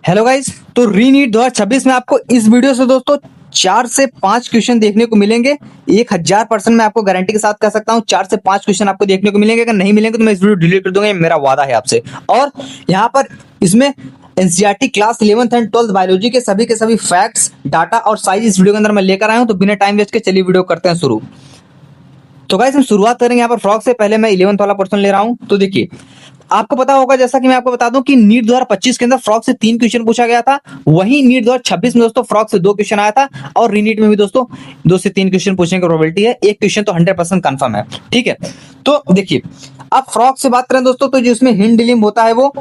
Hello guys. तो रीनीट 2026 में आपको इस वीडियो से दोस्तों 4 से 5 क्वेश्चन देखने को मिलेंगे। 1000% मैं आपको गारंटी के साथ कह सकता हूँ 4 से 5 क्वेश्चन आपको देखने को मिलेंगे। अगर नहीं मिलेंगे तो मैं इस वीडियो डिलीट कर दूंगा, ये मेरा वादा है आपसे। और यहाँ पर इसमें NCERT class 11th and 12th biology के सभी फैक्ट्स, डाटा और साइज इस वीडियो के अंदर मैं लेकर आया हूँ। तो बिना टाइम वेस्ट के चलिए वीडियो करते हैं शुरू। तो गाइस हम शुरुआत करेंगे यहाँ पर फ्रॉक से। पहले मैं 11th वाला पोर्शन ले रहा हूँ। तो देखिए, आपको पता होगा, जैसा कि मैं आपको बता दूं कि नीट 2025 के अंदर फ्रॉक से 3 क्वेश्चन पूछा गया था। वहीं नीट 2026 में दोस्तों फ्रॉक से 2 क्वेश्चन आया था। और रीनीट में भी दोस्तों 2 से 3 क्वेश्चन पूछने की प्रोबेबिलिटी है। एक क्वेश्चन तो 100% कंफर्म है। ठीक है, तो देखिए, अब फ्रॉक से बात करें दोस्तों, तो जिसमें हिंड लिम्ब होता है वो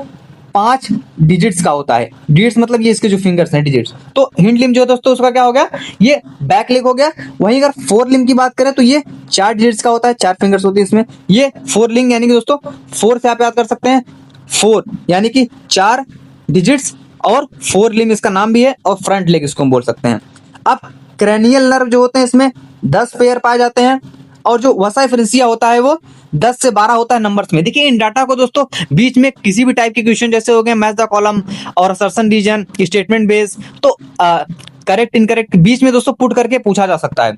5 डिजिट्स का होता है। डिजिट्स मतलब ये इसके जो फिंगर्स हैं, डिजिट्स। तो हिंड लिम्ब जो है दोस्तों उसका क्या हो गया, ये बैक लेग हो गया। वहीं अगर फोर लिम्ब की बात करें तो ये 4 डिजिट्स का होता है, 4 फिंगर्स होती है इसमें। ये फोर लिंग यानी कि दोस्तों 4 से आप याद कर सकते हैं, 4 यानी कि 4 डिजिट्स। और फोर लिम्ब इसका नाम भी है, और फ्रंट लेग इसको हम बोल सकते हैं। अब क्रैनियल नर्व जो होते हैं इसमें 10 पेयर पाए जाते हैं। और जो वसा फ्रेंसिया होता है वो 10 से 12 होता है नंबर्स में। देखिए, इन डाटा को दोस्तों बीच में किसी भी टाइप के क्वेश्चन जैसे हो गए मैच द कॉलम और असर्शन रीजन, स्टेटमेंट बेस, तो करेक्ट इनकरेक्ट बीच में दोस्तों पुट करके पूछा जा सकता है।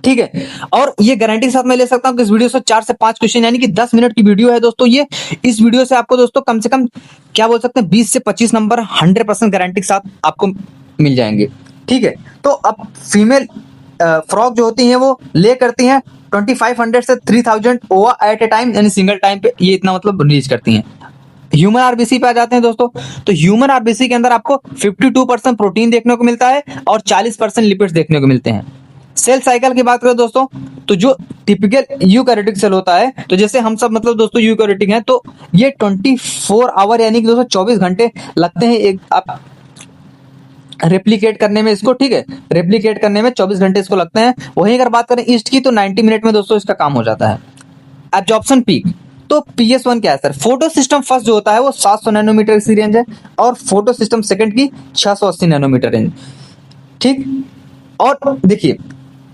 ठीक है, और ये गारंटी के साथ मैं ले सकता हूँ कि इस वीडियो से 4 से 5 क्वेश्चन यानी कि 10 मिनट की वीडियो है दोस्तों ये। इस वीडियो से आपको दोस्तों कम से कम क्या बोल सकते हैं 20 से 25 नंबर 100% गारंटी के साथ आपको मिल जाएंगे। ठीक है, तो अब फीमेल फ्रॉक जो होती हैं वो ले करती हैं 2500 से 3000 ओवा एट ए टाइम, यानी सिंगल टाइम पे ये इतना मतलब रिलीज करती हैं। ह्यूमन आरबीसी पे आ जाते हैं दोस्तों। तो ह्यूमन आरबीसी के अंदर आपको 52% प्रोटीन देखने को मिलता है और 40% लिपिड्स देखने को मिलते हैं। सेल साइकिल की बात करें दोस्तों, तो जो टिपिकल यूकैरियोटिक सेल होता है, तो जैसे हम सब मतलब दोस्तों यूकैरियोटिक हैं, तो ये 24 आवर यानी कि दोस्तों 24 घंटे लगते हैं एक आप रेप्लिकेट करने में इसको। ठीक है, रेप्लिकेट करने में 24 घंटे इसको लगते हैं। वहीं अगर बात करें ईस्ट की, तो 90 मिनट में दोस्तों इसका काम हो जाता है। एब्जॉर्प्शन पीक, तो PS1 क्या है सर, फोटो सिस्टम फर्स्ट जो होता है वो 700 नैनोमीटर की रेंज है, और फोटो सिस्टम सेकंड की 680 नैनोमीटर रेंज। ठीक, और देखिए,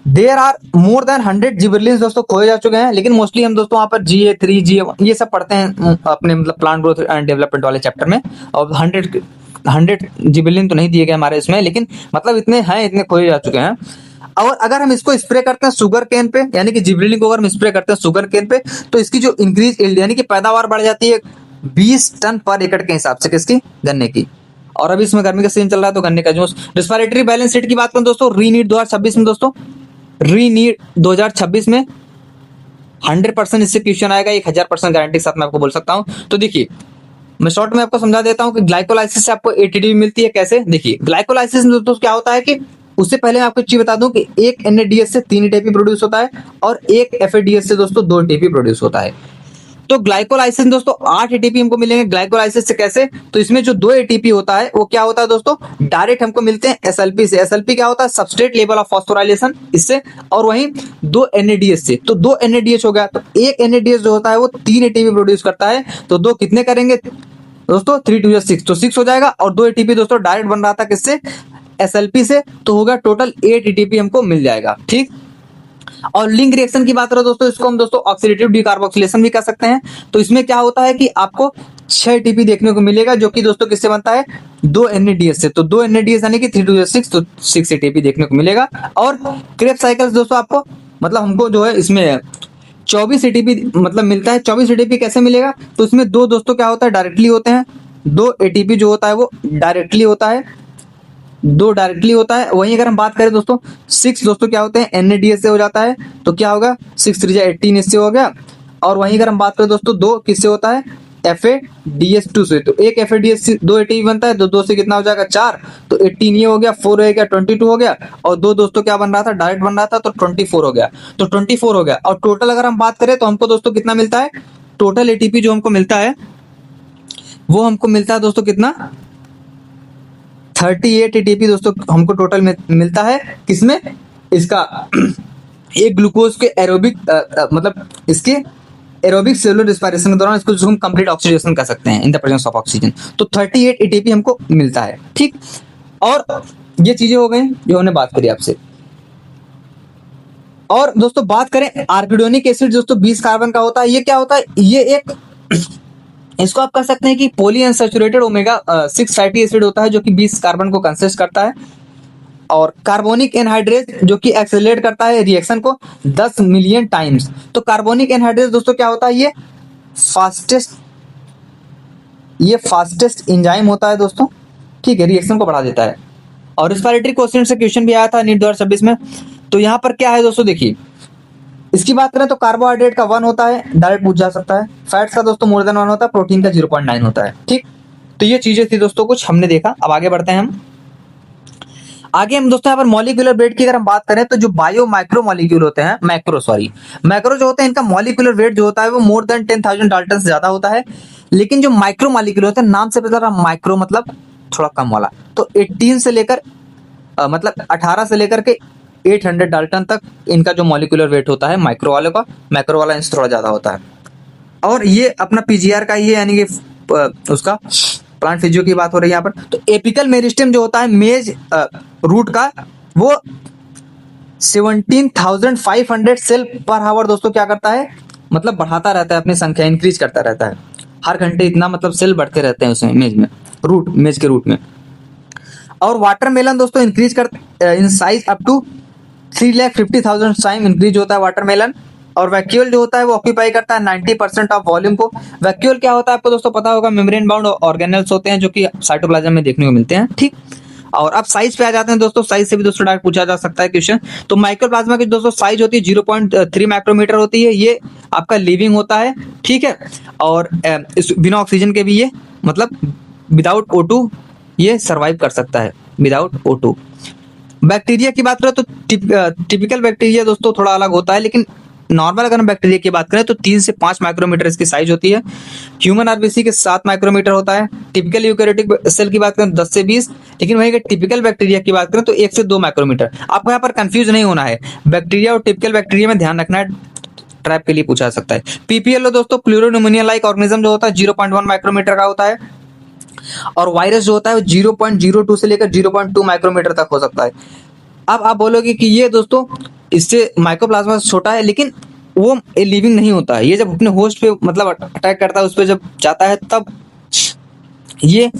there are more than 100 gibberellins दोस्तों खोए जा चुके हैं। लेकिन मोस्टली हम दोस्तों वहां पर GA3 GA1 ये सब पढ़ते हैं अपने मतलब प्लांट ग्रोथ एंड डेवलपमेंट वाले चैप्टर में। और 100 जिबरलिन तो नहीं दिए गए हमारे इसमें, लेकिन मतलब इतने हैं, इतने खोए जा चुके हैं। और अगर हम इसको स्प्रे करते हैं शुगर केन पे, यानी कि जिबरेलिन को अगर हम स्प्रे करते हैं शुगर केन पे, तो इसकी जो इंक्रीज यील्ड यानी कि पैदावार बढ़ जाती है 20 टन पर एकड़ के हिसाब से, किसकी, गन्ने की। और अभी इसमें गर्मी का सीजन चल रहा है तो गन्ने का जूस। रिस्पायरेटरी बैलेंस रेट की बात करें दोस्तों, रीनीट 2026 में दोस्तों, रीनीट 2026 में 100% इससे क्वेश्चन आएगा। 1000% गारंटी के साथ मैं आपको बोल सकता हूँ। तो देखिए, मैं शॉर्ट में आपको समझा देता हूँ कि ग्लाइकोलाइसिस से आपको एटीपी मिलती है। कैसे, देखिए, ग्लाइकोलाइसिस में दोस्तों क्या होता है कि उससे पहले मैं आपको एक चीज बता दूं कि एक NADH से 3 एटीपी प्रोड्यूस होता है, और एक FADH से दोस्तों 2 एटीपी प्रोड्यूस होता है। तो ग्लाइकोलाइसिस में दोस्तों 8 एटीपी हमको मिलेंगे। ग्लाइकोलाइसिस से कैसे, तो इसमें जो 2 एटीपी होता है वो क्या होता है दोस्तों, डायरेक्ट हमको मिलते हैं SLP से। SLP क्या होता है, सबस्ट्रेट लेवल ऑफ फॉस्फोराइलेशन, इससे। और वहीं 2 NADH से, तो 2 NADH हो गया, तो एक NADH जो होता है वो 3 एटीपी प्रोड्यूस करता है। तो 2 कितने करेंगे दोस्तों, 3 2 6, तो 6 हो जाएगा। और 2 एटीपी दोस्तों डायरेक्ट बन रहा था किससे, SLP से, तो होगा टोटल 8 एटीपी हमको मिल जाएगा। ठीक, और लिंक रिएक्शन की बात करो दोस्तों, इसको हम दोस्तों ऑक्सीडेटिव डिकार्बोक्सिलेशन भी कर सकते हैं। तो इसमें क्या होता है कि आपको 6 एटीपी देखने को मिलेगा, जो कि दोस्तों किससे बनता है, 2 NADH से। तो 2 NADH यानी कि 3 2 6, तो 6 एटीपी देखने को मिलेगा। और क्रेब्स साइकिल्स दोस्तों आपको मतलब हमको जो है इसमें 24 एटीपी मतलब मिलता है। 24 एटीपी कैसे मिलेगा, तो इसमें 2 दोस्तों क्या होता है, डायरेक्टली होते हैं। 2 एटीपी जो होता है वो डायरेक्टली होता है, 2 डायरेक्टली होता है। वहीं अगर हम बात करें दोस्तों 6 दोस्तों क्या होते हैं, NADH से हो जाता है। तो क्या होगा, 6 3 18 इससे हो गया। और वहीं अगर हम बात करें दोस्तों 2 किससे होता है, FADH2 से। तो एक FADH से 2 एटीपी बनता है, तो 2 से कितना हो जाएगा, 4, तो 18 ये हो गया, 4 हो गया, 22 हो गया। और 2 दोस्तों क्या बन रहा था, डायरेक्ट बन रहा था, तो 24 हो गया। तो 24 हो गया। और टोटल अगर हम बात करें तो हमको दोस्तों कितना मिलता है, टोटल एटीपी जो हमको मिलता है वो हमको मिलता है दोस्तों कितना, 38 एटीपी दोस्तों हमको टोटल में मिलता है। किसमें, इसका एक ग्लूकोज के एरोबिक मतलब इसके एरोबिक सेलुलर रिस्पायरेशन के दौरान इसको हम कंप्लीट ऑक्सीडेशन कर सकते हैं in the presence of oxygen. तो 38 एटीपी हमको मिलता है। ठीक, और ये चीजें हो गई जो हमने बात करी आपसे। और दोस्तों बात करें आर्किडोनिक एसिड दोस्तों 20 कार्बन का होता है। ये क्या होता है, ये एक इसको आप कह सकते हैं कि poly unsaturated omega 6 fatty acid होता है जो कि 20 कार्बन को कंसिस्ट करता है, और कार्बोनिक एनहाइड्रेज जो कि एक्सेलरेट करता है रिएक्शन को 10 मिलियन टाइम्स। तो कार्बोनिक एनहाइड्रेज दोस्तों क्या होता है, ये फास्टेस्ट एंजाइम होता है दोस्तों, ठीक है, रिएक्शन को बढ़ा देता है। और रिस्पायरेटरी क्वेश्चन से क्वेश्चन भी आया था नीट 2026 में। तो यहाँ पर क्या है दोस्तों, देखिए इसकी बात करें तो कार्बोहाइड्रेट का 1 होता है, डायरेक्ट पूछ जा सकता है। फैट्स का दोस्तों मोर देन 1 होता है, प्रोटीन का 0.9 होता है, ठीक। तो ये चीजें थी दोस्तों कुछ हमने देखा। अब आगे बढ़ते हैं हम। आगे हम दोस्तों यहाँ पर मॉलिक्यूलर वेट की अगर हम बात करें तो जो बायो माइक्रो मॉलिक्यूल होते हैं, मैक्रो जो होते हैं इनका मॉलिक्यूलर वेट जो होता है वो मोर देन 10,000 डाल्टन से ज्यादा होता है। लेकिन जो माइक्रो मॉलिक्यूल होते हैं, नाम से पता चल रहा माइक्रो मतलब थोड़ा कम वाला, तो 18 से लेकर मतलब 18 से लेकर के 800 डाल्टन तक इनका जो मॉलिक्यूलर वेट होता है माइक्रो वाले का, मैक्रो वाला इनसे थोड़ा ज्यादा होता है। और ये अपना पीजीआर का ही है, यानी कि उसका प्लांट फिजियो की बात हो रही है यहाँ पर। तो एपिकल मेरिस्टेम जो होता है मेज रूट का, वो 17,500 सेल पर आवर दोस्तों क्या करता है, मतलब बढ़ाता रहता है, अपनी संख्या इंक्रीज करता रहता है हर घंटे, इतना मतलब सेल बढ़ते रहते हैं उसमें मेज में, मेज के रूट में। और वाटरमेलन दोस्तों इंक्रीज कर in size up to 3,50,000 time increase होता है वाटरमेलन। और वैक्यूल जो होता है वो ऑक्यूपाई करता है 90% ऑफ वॉल्यूम को। वैक्यूल क्या होता है आपको दोस्तों पता होगा, मेम्ब्रेन बाउंड ऑर्गेनेल्स होते हैं जो कि साइटोप्लाज्म में देखने को मिलते हैं, ठीक। और अब साइज पे आ जाते हैं दोस्तों, साइज से भी दोस्तों डायरेक्ट पूछा जा सकता है क्वेश्चन। तो माइक्रोप्लाज्मा की दोस्तों साइज होती है 0.3 माइक्रोमीटर होती है, ये आपका लिविंग होता है, ठीक है। और बिना ऑक्सीजन के भी ये मतलब विदाउट O2 ये सर्वाइव कर सकता है, विदाउट O2। बैक्टीरिया की बात करें तो टिपिकल बैक्टीरिया दोस्तों थोड़ा अलग होता है, लेकिन नॉर्मल अगर हम बैक्टीरिया की बात करें तो 3 से 5 माइक्रोमीटर इसकी साइज होती है। ह्यूमन आरबीसी के 7 माइक्रोमीटर होता है। टिपिकल यूकेरियोटिक सेल की बात करें 10 से 20, लेकिन वहीं के टिपिकल बैक्टीरिया की बात करें तो 1 से 2 माइक्रोमीटर। आपको यहाँ पर कंफ्यूज नहीं होना है, बैक्टीरिया और टिपिकल बैक्टीरिया में ध्यान रखना है, ट्रैप के लिए पूछा जा सकता है। पीपीएलओ दोस्तों प्लूरोनिमोनिया लाइक ऑर्गेनिज्म जो होता है 0.1 माइक्रोमीटर का होता है। और वायरस जो होता है 0.02 से लेकर 0.2 माइक्रोमीटर तक हो सकता है। अब आप बोलोगे कि ये दोस्तों इससे माइक्रोप्लाज्मा से छोटा है, लेकिन वो लिविंग नहीं होता है, ये जब अपने होस्ट पे मतलब अटैक करता है, उस पर जब जाता है तब ये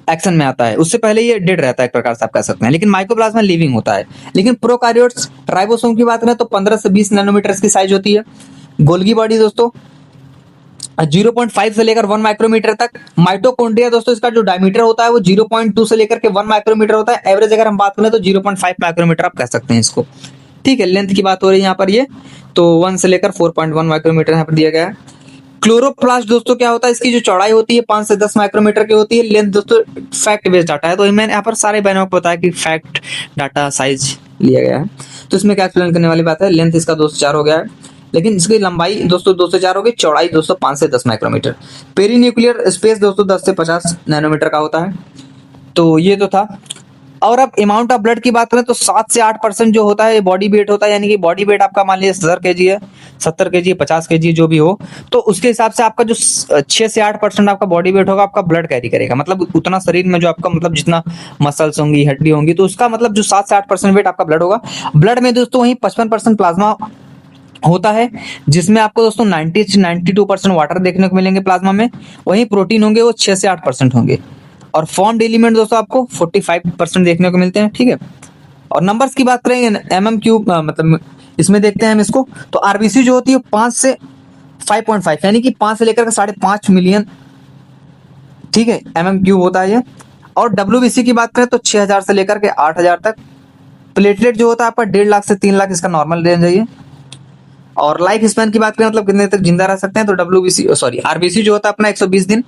एक्शन में आता है, उससे पहले ये डेड रहता है एक प्रकार से आप कह सकते हैं। लेकिन माइक्रोप्लाज्मा लिविंग होता है। लेकिन प्रोकार्योट्स राइबोसोम की बात करें तो 15 से 20 नैनोमीटर की साइज होती है। गोल्गी बॉडी दोस्तों 0.5 से लेकर 1 माइक्रोमीटर तक। माइटोकॉन्ड्रिया दोस्तों इसका जो डायमीटर होता है वो 0.2 से लेकर के 1 माइक्रोमीटर होता है। एवरेज अगर हम बात करें तो 0.5 माइक्रोमीटर आप कह सकते हैं इसको, ठीक है। लेंथ की बात हो रही है यहाँ पर, ये तो 1 से लेकर 4.1 माइक्रोमीटर यहाँ पर दिया गया है। क्लोरोप्लास्ट दोस्तों क्या होता है, इसकी जो चौड़ाई होती है 5 से 10 माइक्रोमीटर की होती है। लेंथ दोस्तों फैक्ट बेस्ड डाटा है, तो मैंने यहाँ पर सारे बहनों को बताया कि फैक्ट डाटा साइज लिया गया है, तो इसमें क्या एक्सप्लेन करने वाली बात है। लेंथ इसका 2 से 4 हो गया है, लेकिन इसकी लंबाई दोस्तों 2 से 4 होगी, चौड़ाई दोस्तों 5 से 10 माइक्रोमीटर। पेरीन्यूक्लियर स्पेस दोस्तों 10 से 50 नैनोमीटर का होता है। तो ये तो था। और अब अमाउंट ऑफ ब्लड की बात करें तो 7 से 8% जो होता है बॉडी वेट होता है, यानी कि बॉडी वेट आपका मान लीजिए 70 kg है, 70 kg 50 kg जो भी हो, तो उसके हिसाब से आपका जो 6 से 8% आपका बॉडी वेट होगा आपका ब्लड कैरी करेगा। मतलब उतना शरीर में जो आपका मतलब जितना मसल्स होंगी, हड्डी होंगी, तो उसका मतलब जो 7 से 8% वेट आपका ब्लड होगा। ब्लड में दोस्तों वहीं 55% प्लाज्मा होता है, जिसमें आपको दोस्तों 90 से 92% वाटर देखने को मिलेंगे प्लाज्मा में। वहीं प्रोटीन होंगे वो 6 से 8% होंगे। और फॉर्म्ड एलिमेंट दोस्तों आपको 45% देखने को मिलते हैं, ठीक है। और नंबर्स की बात करें MM³ मतलब इसमें देखते हैं हम इसको, तो आरबीसी जो होती है 5 से 5.5 यानी कि 5 से लेकर 5.5 मिलियन, ठीक है, MM³ होता है ये। और WBC की बात करें तो 6,000 से लेकर के 8,000 तक। प्लेटलेट जो होता है आपका 1.5 लाख से 3 लाख इसका नॉर्मल रेंज है ये। और लाइफ स्पैन की बात करें मतलब कितने तक जिंदा रह सकते हैं, तो आरबीसी जो होता है अपना 120 दिन।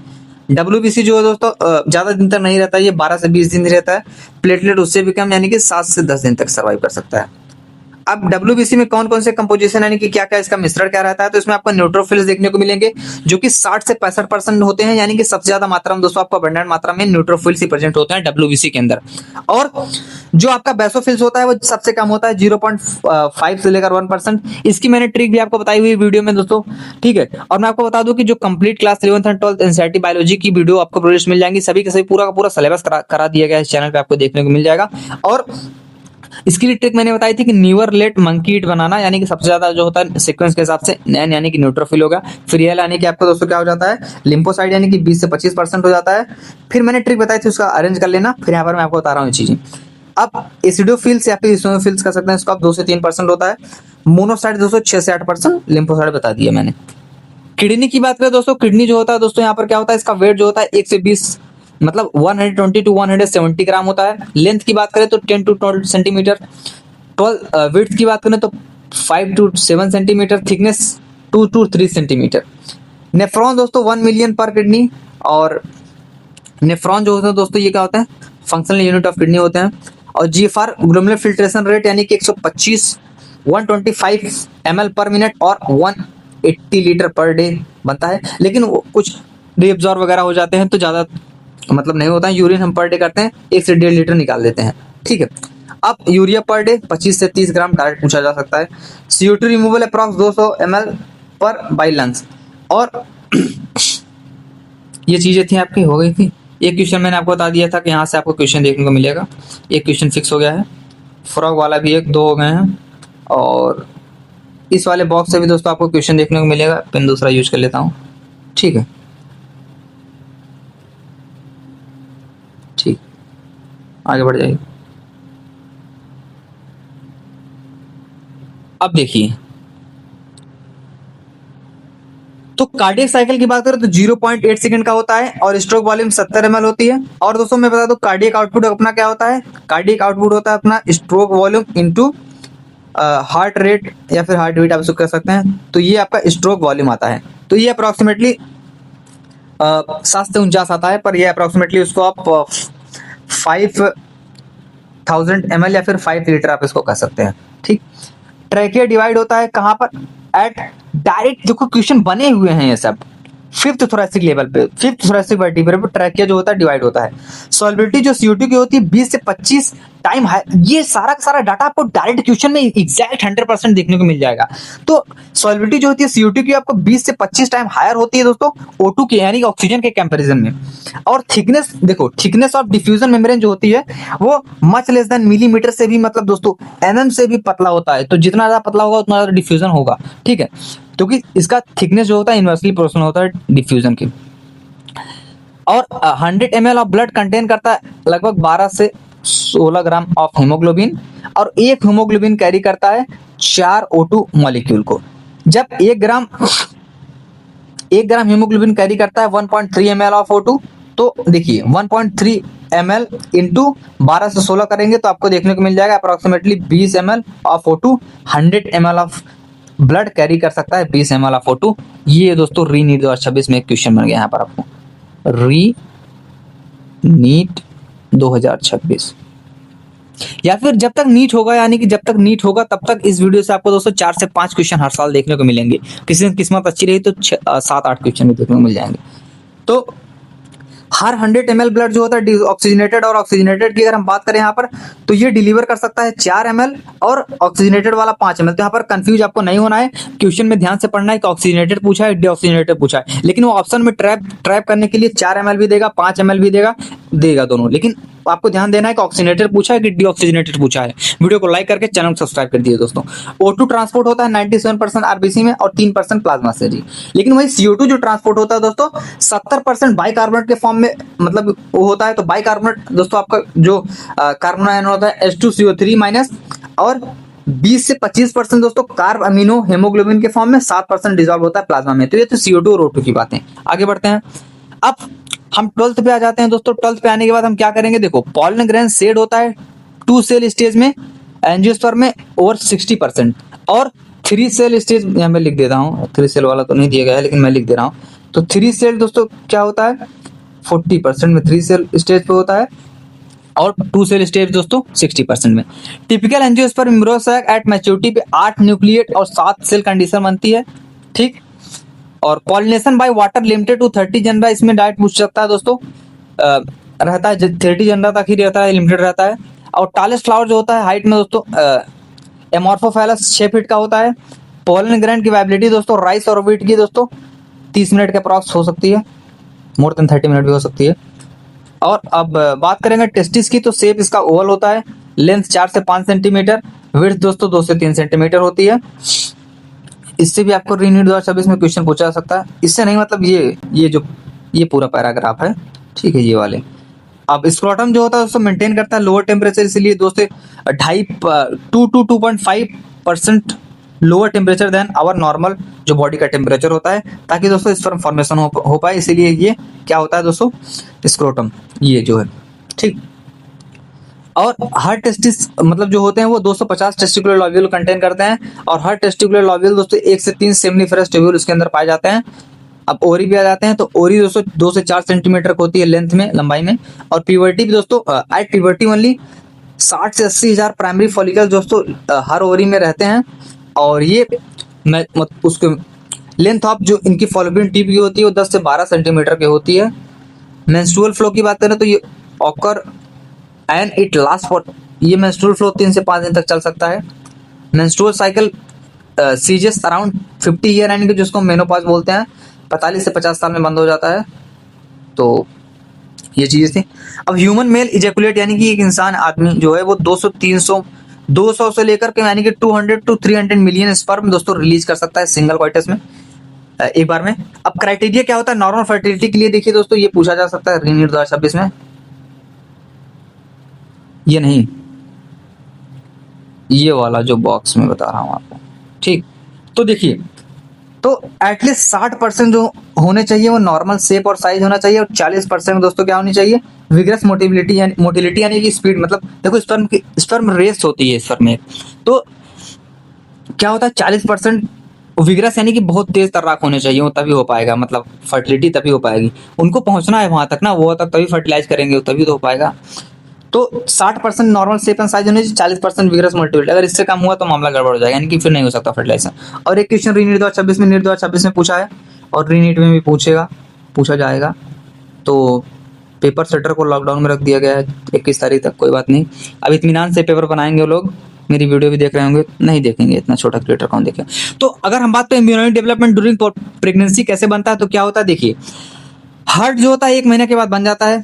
WBC जो है दोस्तों ज्यादा दिन तक नहीं रहता है, ये 12 से 20 दिन ही रहता है। प्लेटलेट उससे भी कम, यानी कि 7 से 10 दिन तक सर्वाइव कर सकता है। अब WBC में कौन कौन से कंपोजिशन यानी कि क्या क्या इसका मिश्रण क्या रहता है, तो इसमें आपको न्यूट्रोफिल्स देखने को मिलेंगे जो कि 60 से 65% होते हैं, यानी कि सबसे ज्यादा मात्रा में दोस्तों आपको अबंडेंट मात्रा में न्यूट्रोफिल्स ही प्रेजेंट होते हैं WBC के अंदर। और जो आपका बेसोफिल्स होता है वो सबसे कम होता है 0.5 से लेकर 1%। इसकी मैंने ट्रिक भी आपको बताई हुई वीडियो में दोस्तों, ठीक है। और मैं आपको बता दूं कि जो complete class 11th and 12th NCERT biology की वीडियो आपको प्लेलिस्ट मिल जाएंगी, सभी के सभी पूरा का पूरा सिलेबस करा दिया गया है इस चैनल पे, आपको देखने को मिल जाएगा। और इसके लिए ट्रिक मैंने बताई थी कि न्यूअर लेट मंकी ईट बनाना, यानी कि सबसे ज्यादा जो होता है सीक्वेंस के हिसाब से नैन यानी कि न्यूट्रोफिल होगा, फिर एल यानी कि आपको दोस्तों क्या हो जाता है लिम्फोसाइट यानी कि 20 से 25% हो जाता है। फिर मैंने ट्रिक बताई थी उसका अरेंज कर लेना, फिर यहाँ पर मैं आपको बता रहा हूँ ये चीजें। अब एसिडोफिल्स या फिर इसिनोफिल्स कर सकते हैं, इसका 2 से 3% होता है। मोनोसाइट दोस्तों 6 से 8%, लिम्फोसाइट बता दिया मैंने। किडनी की बात करें दोस्तों, किडनी जो होता है दोस्तों यहाँ पर क्या होता है, इसका वेट जो होता है 1 से 20 मतलब 120 टू 170 ग्राम होता है। लेंथ की बात करें तो 10 टू 12 सेंटीमीटर। 12 विड्थ की बात करें तो 5 to 7 centimetre. Thickness 2 to 3 centimetre. Nephron दोस्तों 1 मिलियन पर किडनी। और नेफ्रॉन जो होता है दोस्तों ये क्या होता है फंक्शनल यूनिट ऑफ किडनी होते हैं। और जीएफआर ग्लोमेरुलर फिल्ट्रेशन रेट यानी कि 125 ml पर मिनट और 180 लीटर पर डे बनता है। लेकिन कुछ रीअब्जॉर्ब वगैरह हो जाते हैं तो ज़्यादा मतलब नहीं होता है। यूरिन हम पर डे करते हैं 1 से 1.5 लीटर निकाल देते हैं, ठीक है। अब यूरिया पर डे 25 से 30 ग्राम डायरेक्ट पूछा जा सकता है। CO2 रिमूवल अप्रॉक्स 200 ml पर बाई लंग्स। और ये चीज़ें थी आपकी हो गई थी। एक क्वेश्चन मैंने आपको बता दिया था कि यहाँ से आपको क्वेश्चन देखने को मिलेगा। एक क्वेश्चन फिक्स हो गया है। फ्रॉग वाला भी 1 2 हो गए हैं। और इस वाले बॉक्स से भी दोस्तों आपको क्वेश्चन देखने को मिलेगा। पेन दूसरा यूज कर लेता हूँ, ठीक है। ठीक, आगे बढ़ जाइए। अब देखिए तो कार्डियक साइकिल की बात करें तो 0.8 सेकंड का होता है और स्ट्रोक वॉल्यूम 70 ml होती है। और दोस्तों मैं बता दूं कार्डियक आउटपुट अपना क्या होता है, कार्डियक आउटपुट होता है अपना stroke volume into heart rate या फिर हार्ट बीट आप इसको कह सकते हैं। तो ये आपका स्ट्रोक वॉल्यूम आता है। तो ये अप्रोक्सीमेटली 7 से 49 आता है, पर ये अप्रोक्सीमेटली उसको आप 5000 ml या फिर 5 लीटर आप इसको कह सकते हैं, ठीक। ट्रैकिया डिवाइड होता है कहाँ पर, एट डायरेक्ट देखो क्वेश्चन बने हुए हैं ये सब फिफ्थ थोरेसिक लेवल पे, फिफ्थ थोरेसिक वर्टिब्रे पे ट्रैकिया जो होता है डिवाइड होता है। सॉल्बिलिटी जो CO2 की होती है 20 से 25 टाइम, ये सारा का सारा डाटा आपको डायरेक्ट क्वेश्चन में एग्जैक्ट 100% देखने को मिल जाएगा। तो सॉल्बिलिटी जो होती है CO2 की आपको 20 से 25 टाइम हायर होती है दोस्तों O2 के यानी कि ऑक्सीजन के कंपैरिजन में। और थिकनेस देखो, थिकनेस ऑफ डिफ्यूजन मेम्ब्रेन जो होती है वो मच लेस देन मिलीमीटर से भी मतलब दोस्तों mm से भी पतला होता है। तो जितना ज्यादा पतला होगा उतना ज्यादा डिफ्यूजन होगा, ठीक है। क्योंकि इसका थिकनेस जो होता है इनवर्सली प्रोपोर्शनल होता है डिफ्यूजन की। और 100 ml ऑफ ब्लड कंटेन करता है लगभग 12 से 16 ग्राम ऑफ हीमोग्लोबिन। और एक हीमोग्लोबिन कैरी करता है 4 O2 मॉलिक्यूल को। जब 1 ग्राम हीमोग्लोबिन कैरी करता है 1.3 ml ऑफ O2, तो देखिए 1.3 ml इंटू 12 से 16 करेंगे तो आपको देखने को मिल जाएगा approximately 20 ml of O2। 100 ml of blood carry कर सकता है 20 ml ऑफ O2। ये दोस्तों री नीट 2026 में एक क्वेश्चन बन गया यहाँ पर आपको, री नीट 2026। या फिर जब तक नीट होगा, यानी कि जब तक नीट होगा तब तक इस वीडियो से आपको दोस्तों 4 से 5 क्वेश्चन हर साल देखने को मिलेंगे। किसी की किस्मत अच्छी रही तो 7-8 क्वेश्चन भी देखने को मिल जाएंगे। तो हर 100 ml ब्लड जो होता है ऑक्सीजनेटेड, और ऑक्सीजनेटेड की अगर हम बात करें यहाँ पर तो ये डिलीवर कर सकता है 4 ml और ऑक्सीजनेटेड वाला 5 ml। तो यहाँ पर कंफ्यूज आपको नहीं होना है, क्वेश्चन में ध्यान से पढ़ना है कि ऑक्सीजनेटेड पूछा है डीऑक्सीजनेटेड पूछा है। लेकिन वो ऑप्शन में ट्रैप करने के लिए 4 ml भी देगा 5 ml भी देगा दोनों। लेकिन आपको ध्यान देना है कि ऑक्सीजनेटेड पूछा है कि डीऑक्सीजनेटेड पूछा है। वीडियो को लाइक करके चैनल को सब्सक्राइब कर दिए दोस्तों। O2 ट्रांसपोर्ट होता है 97% आरबीसी में और 3% प्लाज्मा से जी। लेकिन वही CO2 जो ट्रांसपोर्ट होता है दोस्तों 70% बाइकार्बोनेट के फॉर्म में मतलब वो होता है। तो बाइकार्बोनेट दोस्तों आपका जो कार्बन आयन होता है H2CO3- और 20 से 25% दोस्तों कार्ब अमीनो हेमोग्लोबिन के फॉर्म में 7% डिजॉल्व होता है प्लाज्मा में। तो ये तो CO2 और O2 की बातें। आगे बढ़ते हैं। अब हम 12th पे आ जाते हैं दोस्तों। 12th पे आने के बाद हम क्या करेंगे, देखो पॉलन ग्रेन शेड होता है 2 सेल स्टेज में, एंजियोस्पर्म में ओवर 60% और 3 सेल स्टेज यहाँ मैं लिख देता हूँ। 3 सेल वाला तो नहीं दिया गया है लेकिन मैं लिख दे रहा हूँ। तो 3 सेल दोस्तों क्या होता है 40% में 3 सेल स्टेज पे होता है और 2 सेल स्टेज दोस्तों 60% में। Typical angiosperm embryo sac at maturity पे 8 न्यूक्लिएट और 7 सेल कंडीशन बनती है, ठीक। और pollination by water limited to 30 genera इसमें डायरेक्ट पूछ सकता है दोस्तों, रहता है 30 जनरा तक ही रहता है, लिमिटेड रहता है। और टालेस्ट फ्लावर जो होता है हाइट में दोस्तों एमॉर्फोफैलस 6 फीट का होता है। पोलन ग्रैंड की वाइबिलिटी दोस्तों राइस और वीट की दोस्तों 30 मिनट के अप्रॉक्स हो सकती है, मोर देन 30 मिनट भी हो सकती है। और अब बात करेंगे टेस्टिस की, तो शेप इसका ओवल होता है लेंथ 4 से 5 सेंटीमीटर, विड्थ दोस्तों 2 से 3 सेंटीमीटर होती है। इससे भी आपको रीनीट 2026 में क्वेश्चन पूछा जा सकता है। इससे नहीं मतलब ये पूरा पैराग्राफ है, ठीक है, ये वाले। अब स्क्रोटम जो होता है उसको मेंटेन करता है लोअर टेम्परेचर, इसीलिए 2 से 2.5% lower temperature than our normal जो बॉडी का टेम्परेचर होता है, ताकि दोस्तों स्पर्म फॉर्मेशन हो पाए। इसीलिए ये क्या होता है दोस्तों, स्क्रोटम ये जो है, ठीक। और हर टेस्टिस मतलब जो होते हैं वो 250 टेस्टिकुलर लॉब्यूल कंटेन करते हैं, और हर टेस्टिकुलर लॉब्यूल दोस्तों 1 से 3 सेमिनिफरस ट्यूब्यूल उसके अंदर पाए जाते हैं। अब ओरी भी आ जाते हैं, तो ओरी दोस्तों 2 से 4 सेंटीमीटर की होती है लेंथ में, लंबाई में। और प्यूबर्टी भी दोस्तों एट प्यूबर्टी ओनली 60 से 80 हजार प्राइमरी फॉलिकल दोस्तों हर ओरी में रहते हैं। और ये उसके लेंथ ऑफ जो इनकी फॉलोपियन टिप की होती है वो 10 से 12 सेंटीमीटर की होती है। मेंस्ट्रुअल फ्लो की बात करें तो ये occur and it last for, ये मेंस्ट्रुअल फ्लो 3 से 5 दिन तक चल सकता है। Menstrual cycle ceases around 50 year, यानी कि जिसको मेनोपॉज बोलते हैं, 45 से 50 साल में बंद हो जाता है। तो ये चीजें थी। अब ह्यूमन मेल इजैकुलेट, यानी कि एक इंसान आदमी जो है वो 200 से लेकर के यानी कि 200 to 300 मिलियन स्पर्म दोस्तों रिलीज कर सकता है सिंगल क्वाइटस में, एक बार में। अब क्राइटेरिया क्या होता है नॉर्मल फर्टिलिटी के लिए, देखिए दोस्तों ये पूछा जा सकता है रीनीट 2026 में। ये नहीं, ये वाला जो बॉक्स में बता रहा हूं आपको, ठीक। तो देखिए, तो एटलीस्ट 60% जो होने चाहिए वो नॉर्मल शेप और साइज होना चाहिए, और 40% दोस्तों क्या होनी चाहिए, विग्रस मोटिलिटी यानी कि स्पीड। मतलब देखो स्पर्म रेस होती है स्पर्म में, तो क्या होता है 40% विग्रस यानी कि बहुत तेज तर्राक होने चाहिए, वो तभी हो पाएगा, मतलब फर्टिलिटी तभी हो पाएगी। उनको पहुंचना है वहां तक ना, वो तक तभी फर्टिलाइज करेंगे, तभी तो हो पाएगा। तो 60% नॉर्मल शेप एंड साइज होने चाहिए, 40% विग्रस मोटिलिटी। अगर इससे कम हुआ तो मामला गड़बड़ हो जाएगा, यानी कि फिर नहीं हो सकता फर्टिलाइजेशन। और एक क्वेश्चन रीनीट 2026 में, नीट 2026 में पूछा है, और रीनीट में भी पूछा जाएगा। तो पेपर सेटर को लॉकडाउन में रख दिया गया है 21 तारीख तक, कोई बात नहीं। अब इत्मीनान से पेपर बनाएंगे वो लोग, मेरी वीडियो भी देख रहे होंगे, नहीं देखेंगे, इतना छोटा क्रिएटर कौन देखे। तो अगर हम बात करें इम्यूनरी डेवलपमेंट ड्यूरिंग प्रेगनेंसी कैसे बनता है, तो क्या होता है देखिए, हार्ट जो होता है 1 महीने के बाद बन जाता है,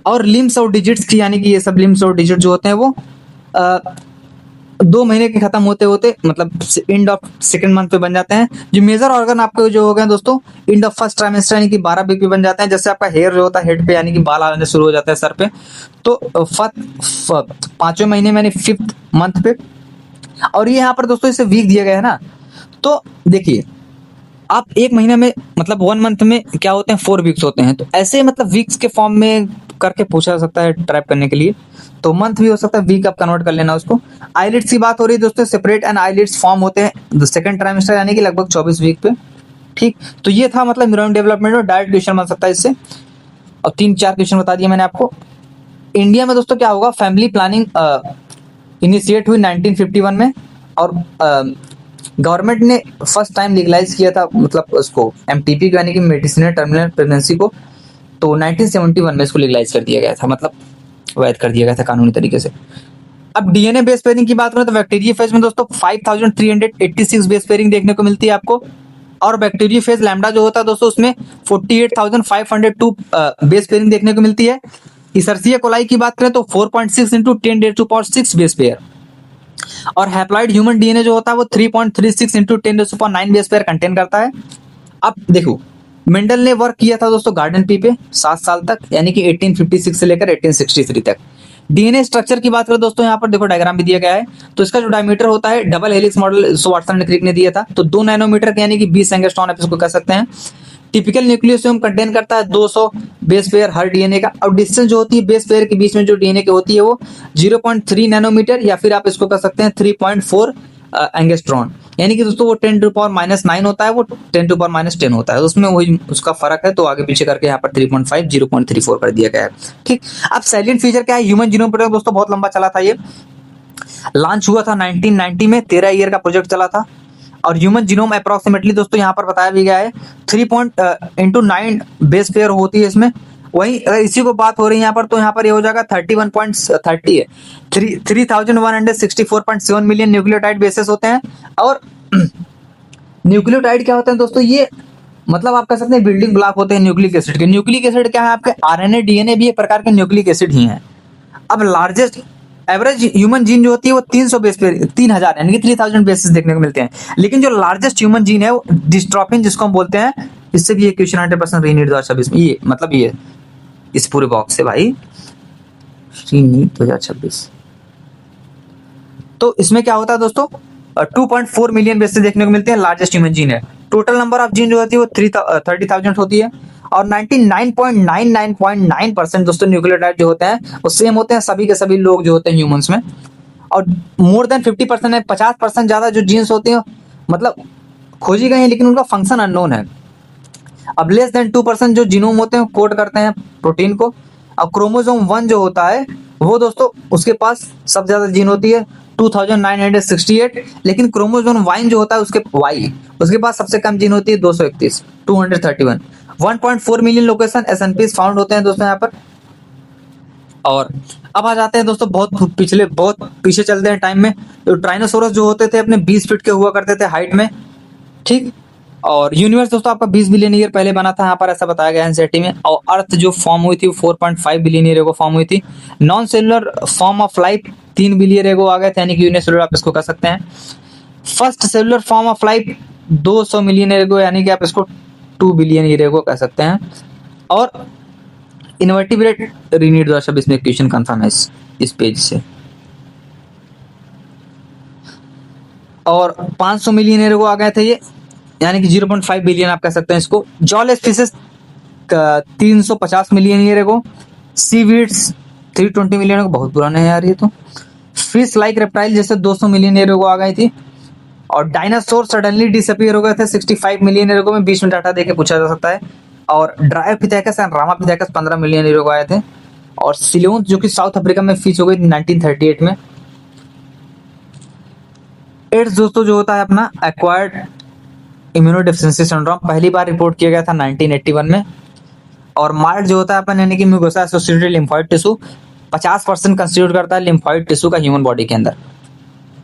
और लिम्स और डिजिट्स की, यानी कि ये सब लिम्स और डिजिट जो होते हैं वो 2 महीने के खत्म होते होते मतलब एंड ऑफ सेकंड मंथ पे बन जाते हैं। जो मेजर ऑर्गन आपके जो हो गए दोस्तों एंड ऑफ फर्स्ट ट्राइमेस्टर यानी कि 12 वीक पे बन जाते हैं। जैसे आपका हेयर जो होता है हेड पे, यानी कि बाल आने शुरू हो जाता है सर पे, तो 5वें महीने में यानी 5th मंथ पे। और ये यहाँ पर दोस्तों इसे वीक दिया गया है ना, तो देखिए आप 1 महीने में मतलब 1 मंथ में क्या होते हैं 4 वीक्स होते हैं, तो ऐसे मतलब वीक्स के फॉर्म में करके पूछा जा सकता है ट्रैप करने के लिए। तो मंथ भी हो सकता है, वीक आप कन्वर्ट कर लेना उसको। आईलिड्स की बात हो रही है दोस्तों, सेपरेट एंड आईलिड्स फॉर्म होते हैं सेकंड ट्राइमेस्टर यानी कि लगभग 24 वीक पे, ठीक। तो ये था मतलब न्यूरॉन डेवलपमेंट, और डायरेक्ट क्वेश्चन बन सकता है इससे। और 3-4 क्वेश्चन बता दिए मैंने आपको। इंडिया में दोस्तों क्या होगा, फैमिली प्लानिंग इनिशिएट हुई 1951 में, और गवर्नमेंट ने फर्स्ट टाइम लीगलाइज किया था मतलब उसको एमटीपी को, यानी कि मेडिसिनल टर्मिनल प्रेगनेंसी को, तो 1971 में इसको लीगलाइज कर दिया गया था, मतलब वैध कर दिया गया था कानूनी तरीके से। अब डीएनए बेस पेयरिंग की बात करें तो बैक्टीरिया फेज में दोस्तों 5386 बेस पेयरिंग देखने को मिलती है आपको, और बैक्टीरिया फेज लैम्डा जो होता है दोस्तों उसमें 48,502 बेस पेयरिंग देखने को मिलती है। इसर्सिया कोलाई की बात करें तो 4.6 इंटू 10⁻⁶ बेस पेयर, और हैप्लॉइड ह्यूमन डीएनए जो होता है वो 3.36 इंटू 10⁹ बेस पेयर कंटेन करता है। अब देखो मेंडल ने वर्क किया था दोस्तों गार्डन पी पे 7 साल तक, यानी कि 1856 से लेकर 1863 तक। डीएनए स्ट्रक्चर की बात करें दोस्तों, यहाँ पर देखो डायग्राम भी दिया गया है। तो इसका जो डायमीटर होता है double helix model Watson and Crick ने दिया था, तो 2 नैनोमीटर यानी कि 20 एंगस्ट्रॉन आप इसको कह सकते हैं। टिपिकल न्यूक्लियोसोम कंटेन करता है 200 बेस पेयर हर डीएनए का, और डिस्टेंस जो होती है बेस पेयर के बीच में जो डीएनए की होती है वो 0.3 नैनोमीटर, या फिर आप इसको कह सकते हैं 3.4 एंगस्ट्रॉन, यानी कि दोस्तों वो 10⁻⁹ होता है, वो 10⁻⁻10 होता है, उसमें वही उसका फर्क है। तो आगे पीछे करके यहाँ पर 3.5 0.34 कर दिया गया है, ठीक। अब सैलिएंट फीचर क्या है, ह्यूमन जीनोम प्रोजेक्ट दोस्तों बहुत लंबा चला था, ये लॉन्च हुआ था 1990 में, 13 ईयर का प्रोजेक्ट चला था। और ह्यूमन जीनोम अप्रोक्सीमेटली दोस्तों यहाँ पर बताया भी गया है 3.9 बेस पेयर होती है इसमें। वही अगर इसी को बात हो रही है यहाँ पर, तो यहाँ पर ये हो जाएगा 31.30 है, 3164.7 मिलियन न्यूक्लियोटाइड बेसेस होते हैं। और न्यूक्लियोटाइड क्या होते हैं दोस्तों, ये मतलब आप कह सकते हैं बिल्डिंग ब्लॉक होते हैं न्यूक्लिक एसिड के। न्यूक्लिक एसिड क्या है, आपके आरएनए डीएनए भी एक प्रकार के न्यूक्लिक एसिड ही हैं। अब लार्जेस्ट एवरेज ह्यूमन जीन जो होती है वो 300 बेस पे 3000 यानी कि 3000 बेसिस देखने को मिलते हैं। लेकिन जो लार्जेस्ट ह्यूमन जीन है वो डिस्ट्रोफिन जिसको हम बोलते हैं, इससे भी ये क्वेश्चन 100% रीनीट 2026 में, ये मतलब ये इस पूरे बॉक्स से भाई रीनीट 2026। तो इसमें क्या होता है दोस्तों, 2.4 मिलियन बेसिस देखने को मिलते हैं, लार्जेस्ट ह्यूमन जीन है। टोटल नंबर ऑफ जीन जो होती है वो 30,000 होती है। और 99.99% दोस्तों न्यूक्लियोटाइड जो होते हैं वो सेम होते हैं सभी के सभी लोग जो होते हैं ह्यूमंस में। और मोर देन 50% है, 50% ज्यादा जो जीन्स होते हैं मतलब खोजी गई हैं लेकिन उनका फंक्शन अननोन है। अब लेस देन 2% जो जीनोम होते हैं कोड करते हैं प्रोटीन को। अब क्रोमोसोम 1 जो होता है वो दोस्तों उसके पास सबसे ज्यादा जीन होती है 2968, लेकिन क्रोमोसोम वाइन जो होता है उसके पास सबसे कम जीन होती है 231, 231। 1.4 मिलियन लोकेशन एसएनपी फाउंड होते हैं दोस्तों यहाँ पर। और अब आ जाते हैं दोस्तों बहुत पीछे चलते हैं टाइम में। तो ट्राइनोसोरस जो होते थे अपने 20 फीट के हुआ करते थे हाइट में, ठीक। और यूनिवर्स दोस्तों आपका 20 बिलियन ईयर पहले बना था, यहाँ पर ऐसा बताया गया है एनसीईआरटी में। और अर्थ जो फॉर्म हुई थी वो 4.5 बिलियन ईयर एगो फॉर्म हुई थी। Non cellular form of life 3 billion एगो आ गए थे, यानी कि यूनिसेलुलर आप इसको कह सकते हैं। First cellular form of life 200 million year ago, यानी कि आप इसको 2 बिलियन ईयर एगो कह सकते हैं। और इनवर्टिब्रेट रीनीट 2026 में क्वेश्चन कंफर्म है इस पेज से। और 500 मिलियन ईयर एगो आ गए थे ये, यानी कि 0.5 बिलियन आप कह सकते हैं इसको। जॉल species 350 million year ago. Seaweeds 320 million एगो, बहुत पुराने हैं यार ये तो। फिश लाइक रेप्टाइल जैसे 200 मिलियन ईयर एगो आ गई थी। और डायनासोर सडनली डिसअपीयर हो गए थे 65 मिलियन ईयर एगो में, बीच में डाटा देके पूछा जा सकता है। और Dryopithecus and Ramapithecus 15 million year ago आए थे। और सिलोन जो कि साउथ अफ्रीका में फिश हो गई 1938 में। एड्स दोस्तों जो होता है अपना एक्वायर्ड इम्यूनोडेफिशिएंसी सिंड्रोम, पहली बार रिपोर्ट किया गया था 1981 में। और मार्ड जो होता है अपन यानी कि mucosa associated lymphoid tissue 50% constitute करता है लिम्फोइड टिश्यू का ह्यूमन बॉडी के अंदर।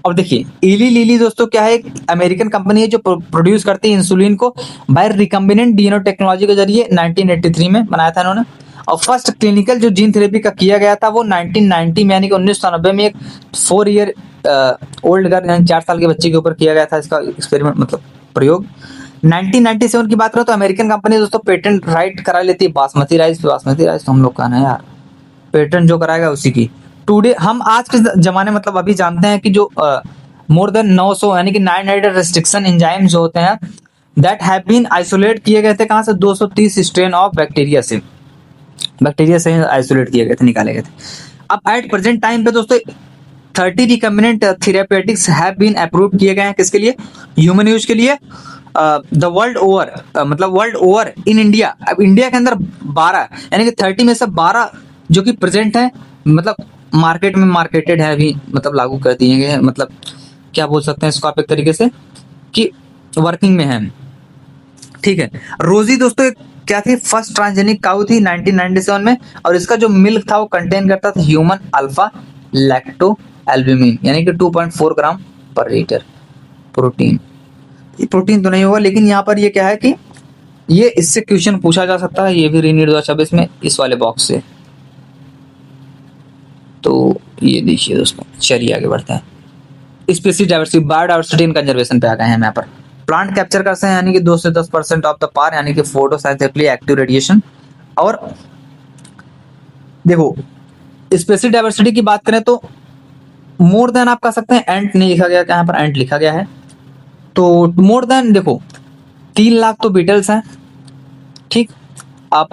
अब देखिए इली लिली दोस्तों क्या है, एक अमेरिकन कंपनी है जो प्रोड्यूस करती है इंसुलिन को बाय रिकम्बिनेंट डीएनए टेक्नोलॉजी के जरिए 1983 में बनाया था इन्होंने। और फर्स्ट क्लिनिकल जो जीन थेरेपी का किया गया था वो 1990 में यानी कि 1990 में एक 4 ईयर ओल्ड गर्ल यानी 4 साल के बच्चे के ऊपर किया गया था इसका एक्सपेरिमेंट मतलब प्रयोग। 1997 की बात करो तो अमेरिकन कंपनी दोस्तों पेटेंट राइट करा लेती है बासमती राइस तो हम लोग का ना यार, पेटेंट जो कराएगा उसी की। टुडे हम आज के जमाने मतलब अभी जानते हैं कि जो मोर देन 900 यानी कि 900 रेस्ट्रिक्शन एंजाइम्स जो होते हैं दैट हैव बीन आइसोलेट किए गए थे कहां से, 230 स्ट्रेन ऑफ बैक्टीरिया से आइसोलेट किए गए थे, निकाले गए थे। अब एट प्रेजेंट टाइम पे दोस्तों 30 recombinant therapeutics have been approve किए गए हैं किसके लिए, ह्यूमन यूज के लिए द वर्ल्ड ओवर, मतलब वर्ल्ड ओवर इन इंडिया। अब इंडिया के अंदर 12 यानी कि 30 में से 12 जो कि प्रेजेंट है मतलब मार्केट में मार्केटेड है अभी, मतलब लागू कर दिए गए हैं, मतलब क्या बोल सकते हैं इसको आप एक तरीके से कि वर्किंग में है, ठीक है। रोजी दोस्तों एक क्या थी, फर्स्ट ट्रांसजेनिक काऊ थी 1997 में। और इसका जो मिल्क था वो कंटेन करता था ह्यूमन अल्फा लैक्टो एल्ब्यूमिन यानी कि 2.4 ग्राम पर लीटर प्रोटीन। प्रोटीन तो नहीं होगा लेकिन यहाँ पर ये क्या है कि ये इससे क्वेश्चन पूछा जा सकता है, ये भी रीनीट 2026 में इस वाले बॉक्स से। तो ये देखिए दोस्तों, चलिए आगे बढ़ते हैं। Species diversity, biodiversity and conservation पे आ गए हैं हम यहाँ पर। प्लांट कैप्चर करते हैं यानी कि 2 से 10% ऑफ द पार यानी कि फोटोसिंथेटिकली एक्टिव रेडिएशन। और देखो स्पीसीज डाइवर्सिटी की बात करें तो मोर देन आप कह सकते हैं, एंट नहीं लिखा गया, यहाँ पर एंट लिखा गया है। तो मोर देन देखो 3 लाख तो बीटल्स हैं, ठीक। आप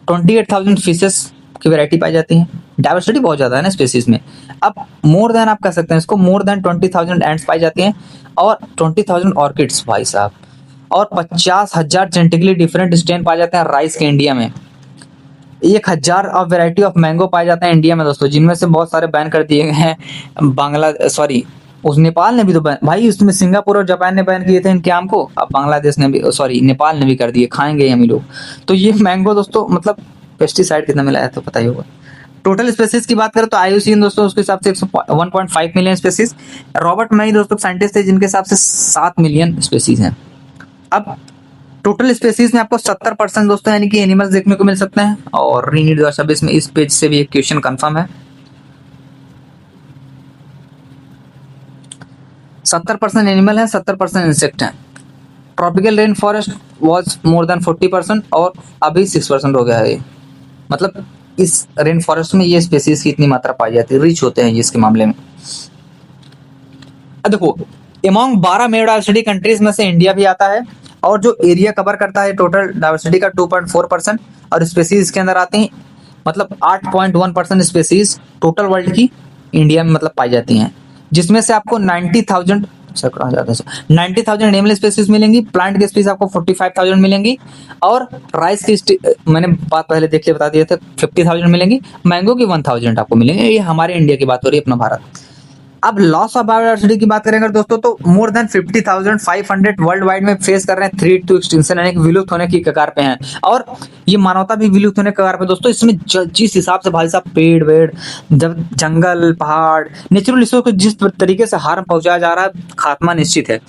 28,000 फिशेस की वैरायटी पाई जाती है, डाइवर्सिटी बहुत ज्यादा है ना स्पीसीज में। अब मोर देन आप कह सकते हैं इसको, मोर देन 20,000 एंट्स पाई जाती हैं और 20,000 ऑर्किड्स भाई साहब, और 50,000 जेनेटिकली डिफरेंट स्ट्रेन पाए जाते हैं राइस के इंडिया में। 1,000 ऑफ वेराइटी ऑफ मैंगो पाए जाते हैं इंडिया में दोस्तों, जिनमें से बहुत सारे बैन कर दिए गए हैं। उस नेपाल ने भी तो बैन भाई, उसमें सिंगापुर और जापान ने बैन किए थे इनके आम को, अब बांग्लादेश ने भी नेपाल ने भी कर दिए, खाएंगे हम लोग। तो ये मैंगो दोस्तों मतलब पेस्टिसाइड कितना मिलाया तो पता ही होगा। टोटल स्पेसीज की बात करें तो आईयूसीएन दोस्तों उसके हिसाब से 1.5 मिलियन स्पेसीज। रॉबर्ट मई दोस्तों साइंटिस्ट थे जिनके हिसाब से 7 मिलियन स्पेसीज हैं। अब टोटल स्पेसीज में आपको 70% दोस्तों यानी कि एनिमल्स देखने को मिल सकते हैं। और रीनीट 2026 में इस पेज से भी एक क्वेश्चन कंफर्म है। 70% एनिमल है, 70% इंसेक्ट है। Tropical rain forest was more than 40% और अभी 6% हो गया है ये। मतलब इस रेन फॉरेस्ट में ये स्पेसीज की इतनी मात्रा पाई जाती है, रिच होते हैं ये इसके मामले में। अब देखो एमॉन्ग 12 बायोडाइवर्सिटी कंट्रीज में से इंडिया भी आता है, और जो एरिया कवर करता है टोटल डाइवर्सिटी का 2.4%, और स्पेसीज के अंदर आते हैं मतलब 8.1% स्पेसीज टोटल वर्ल्ड की इंडिया में मतलब पाई जाती हैं, जिसमें से आपको 90,000 एनिमल स्पीसीज मिलेंगी, प्लांट की स्पीसीज आपको 45,000 मिलेंगी, और राइस की मैंने बात पहले देख लिया बता दिए थे 50,000 मिलेंगी, मैंगो की 1,000 आपको मिलेंगे। ये हमारे इंडिया की बात हो रही है, अपना भारत। अब लॉस ऑफ बायोडाइवर्सिटी की बात करेंगे दोस्तों तो मोर देन 50,500 वर्ल्ड वाइड में फेस कर रहे हैं थ्रेट टू एक्सटिंक्शन, यानी कि विलुप्त होने की कगार पे हैं, और ये मानवता भी विलुप्त होने की कगार पे दोस्तों। इसमें जिस हिसाब से भाई साहब पेड़ वेड़, जब जंगल पहाड़ नेचुरल रिसोर्स को जिस तरीके से हार्म पहुंचाया जा रहा है, खात्मा निश्चित है।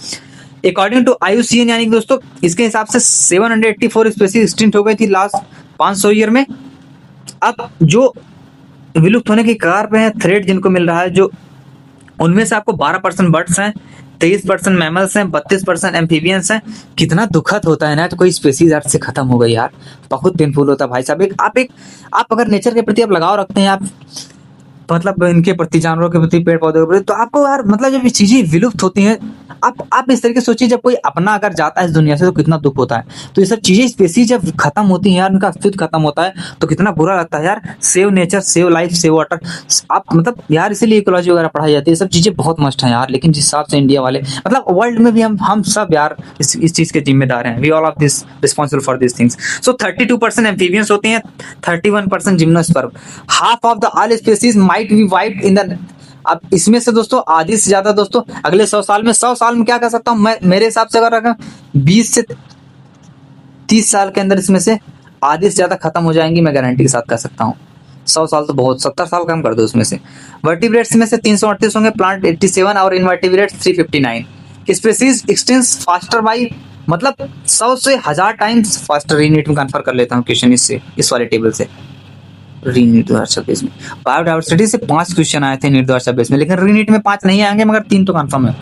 अकॉर्डिंग टू IUCN यानी कि दोस्तों इसके हिसाब से 784 स्पीसीज एक्सटिंक्ट हो गई थी लास्ट 500 ईयर में। अब जो विलुप्त होने की कगार पे है थ्रेट जिनको मिल रहा है, जो उनमें से आपको 12% बर्ड्स हैं, 23% मैमल्स हैं, 32% एम्फीबियंस हैं। कितना दुखद होता है ना, तो कोई स्पेसीज अर्थ से खत्म हो गई यार, बहुत पेनफुल होता है भाई साहब। आप अगर नेचर के प्रति आप लगाव रखते हैं, आप मतलब इनके प्रति, जानवरों के प्रति, पेड़ पौधों के प्रति, तो आपको यार मतलब जब ये चीजें विलुप्त होती हैं, आप इस तरीके से सोचिए, जब कोई अपना अगर जाता है इस दुनिया से तो कितना दुख होता है। तो ये सब चीजें स्पेसीज जब खत्म होती हैं यार, उनका अस्तित्व खत्म होता है, तो कितना बुरा लगता है यार। Save nature, save life, save water, आप मतलब यार इसीलिए इकोलॉजी वगैरह पढ़ाई जाती है, सब चीजें बहुत मस्ट है यार। लेकिन जिस हिसाब से इंडिया वाले मतलब वर्ल्ड में भी हम सब यार इस चीज के जिम्मेदार हैं। We all of this responsible for this things. So 32% amphibians होते हैं, 31% gymnosperm. Half of the all species might be wiped in the, अब इसमें से दोस्तों आधी से ज्यादा दोस्तों अगले 100 साल में क्या कर सकता हूं मैं, मेरे हिसाब से अगर 20 से 30 साल के अंदर इसमें से आधी से ज्यादा खत्म हो जाएंगी, मैं गारंटी के साथ कह सकता हूं। 100 साल तो बहुत, 70 साल कम कर दो उसमें से। वर्टिब्रेट्स में से 338 होंगे, प्लांट 87 और invertebrates 359। Species expanse faster by, मतलब 100 से 1000 टाइम्स फास्टर। रीनीट में कन्फर्म कर लेता हूँ क्वेश्चन इससे, इस वाले टेबल से। रीनीट 2026 में बायोडाइवर्सिटी से 5 क्वेश्चन आए थे नीट 2026 में, लेकिन रीनीट में 5 नहीं आएंगे, मगर 3 तो कंफर्म है।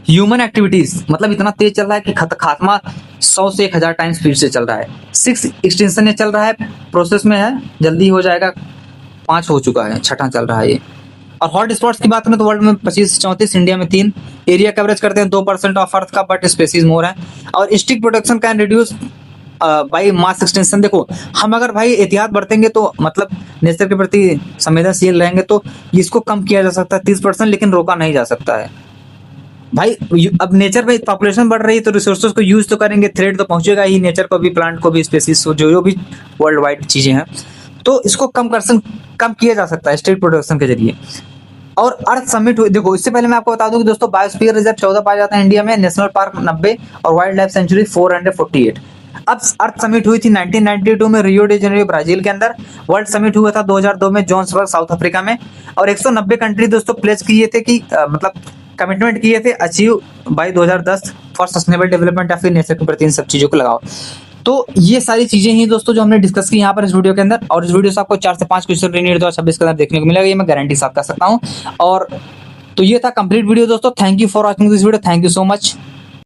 ह्यूमन एक्टिविटीज मतलब इतना तेज चल रहा है कि खात्मा 100 से 1000 टाइम स्पीड से चल रहा है। 6 एक्सटेंशन ये चल रहा है, प्रोसेस में है, जल्दी हो जाएगा। 5 हो चुका है, 6ठा चल रहा है ये। और हॉट स्पॉट्स की बात करें तो वर्ल्ड में 25 34, इंडिया में 3। एरिया कवरेज करते हैं 2% ऑफ अर्थ का, बट स्पेसीज मोर है। और स्टिक प्रोडक्शन कैन रिड्यूस भाई मास एक्सटेंशन। देखो हम अगर भाई एहतियात बरतेंगे तो मतलब नेचर के प्रति संवेदनशील रहेंगे तो इसको कम किया जा सकता है 30%, लेकिन रोका नहीं जा सकता है भाई। अब नेचर में पॉपुलेशन बढ़ रही है तो रिसोर्सेज को यूज तो करेंगे, थ्रेट तो पहुंचेगा ही नेचर को भी, प्लांट को भी, स्पेसीज को, जो भी वर्ल्ड वाइड चीजें हैं, तो इसको कम किया जा सकता है स्टेट प्रोडक्शन के जरिए। और अर्थ समिट हुई, देखो इससे पहले मैं आपको बता दूं कि दोस्तों बायोस्फीयर रिजर्व 14 पाए जाते हैं इंडिया में, नेशनल पार्क 90 और वाइल्ड लाइफ सेंचुरी 448। अब अर्थ समिट हुई थी 1992 में रियो डी जेनेरियो ब्राजील के अंदर। वर्ल्ड समिट हुआ था 2002 में जोहान्सबर्ग साउथ अफ्रीका में। और 190 कंट्री दोस्तों प्लेस किए थे कि मतलब कमिटमेंट किए थे achieve by 2010 for sustainable development of nature के प्रति इन सब चीजों को लगाओ। तो ये सारी चीजें ही दोस्तों जो हमने डिस्कस की यहाँ पर इस वीडियो के अंदर, और इस वीडियो से आपको 4 से 5 क्वेश्चन रीनीट 2026 के अंदर देखने को मिलेगा, ये मैं गारंटी साथ कर सकता हूँ। और तो ये था कंप्लीट वीडियो दोस्तों। Thank you for watching this video, thank you so much.